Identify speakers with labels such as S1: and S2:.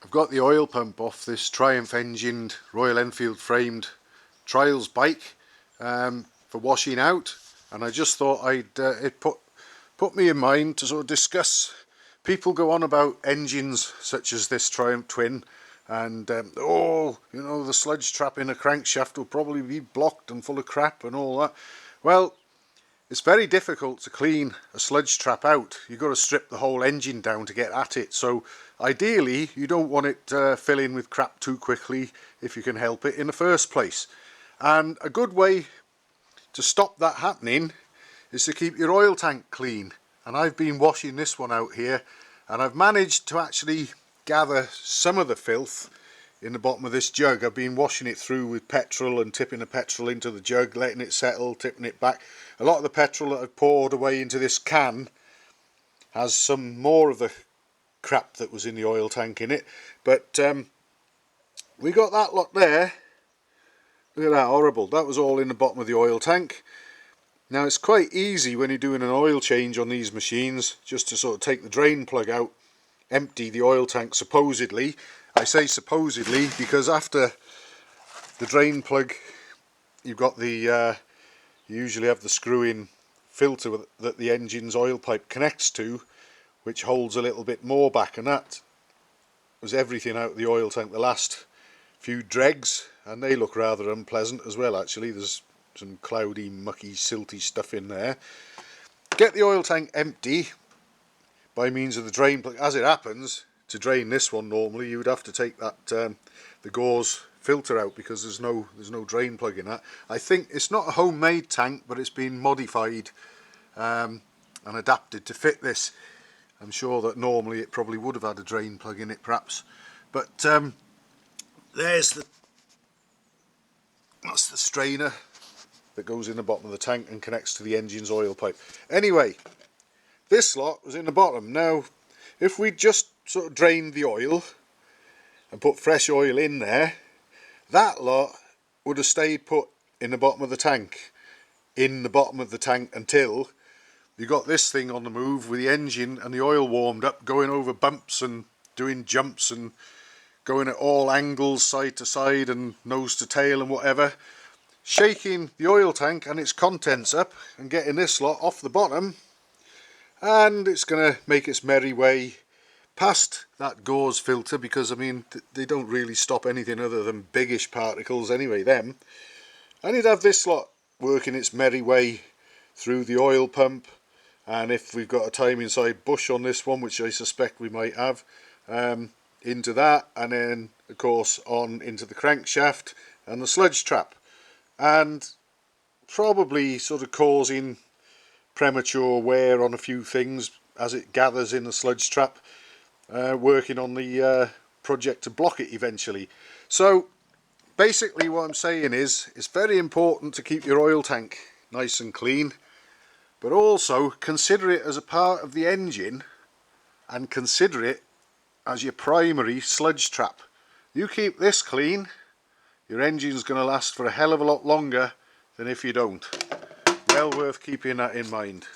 S1: I've got the oil pump off this Triumph engined Royal Enfield framed trials bike for washing out, and I just thought it put me in mind to sort of discuss. People go on about engines such as this Triumph Twin and oh, you know, the sludge trap in a crankshaft will probably be blocked and full of crap and all that. Well, it's very difficult to clean a sludge trap out. You've got to strip the whole engine down to get at it. So ideally you don't want it filling with crap too quickly if you can help it in the first place. And a good way to stop that happening is to keep your oil tank clean. And I've been washing this one out here, and I've managed to actually gather some of the filth in the bottom of this jug. I've been washing it through with petrol and tipping the petrol into the jug, letting it settle, tipping it back. A lot of the petrol that I've poured away into this can has some more of the crap that was in the oil tank in it, but we got that lot there. Look at that, horrible. That was all in the bottom of the oil tank. Now it's quite easy when you're doing an oil change on these machines just to sort of take the drain plug out, empty the oil tank supposedly. I say supposedly because after the drain plug you've got the you usually have the screw-in filter that the engine's oil pipe connects to, which holds a little bit more back, and that was everything out of the oil tank, the last few dregs, and they look rather unpleasant as well actually. There's some cloudy, mucky, silty stuff in there. Get the oil tank empty by means of the drain plug. As it happens, to drain this one normally you would have to take that the gauze filter out because there's no drain plug in that. I think it's not a homemade tank, but it's been modified and adapted to fit this. I'm sure that normally it probably would have had a drain plug in it perhaps, but that's the strainer that goes in the bottom of the tank and connects to the engine's oil pipe. Anyway, this lot was in the bottom. Now if we just sort of drained the oil and put fresh oil in there, that lot would have stayed put in the bottom of the tank, until you got this thing on the move with the engine and the oil warmed up, going over bumps and doing jumps and going at all angles, side to side and nose to tail and whatever, shaking the oil tank and its contents up and getting this lot off the bottom, and it's going to make its merry way past that gauze filter, because I mean they don't really stop anything other than biggish particles anyway, them, and you'd have this lot working its merry way through the oil pump, and if we've got a timing side bush on this one, which I suspect we might have, into that, and then of course on into the crankshaft and the sludge trap, and probably sort of causing premature wear on a few things as it gathers in the sludge trap, working on the project to block it eventually. So basically what I'm saying is it's very important to keep your oil tank nice and clean, but also consider it as a part of the engine and consider it as your primary sludge trap. You keep this clean, your engine's going to last for a hell of a lot longer than if you don't. Well worth keeping that in mind.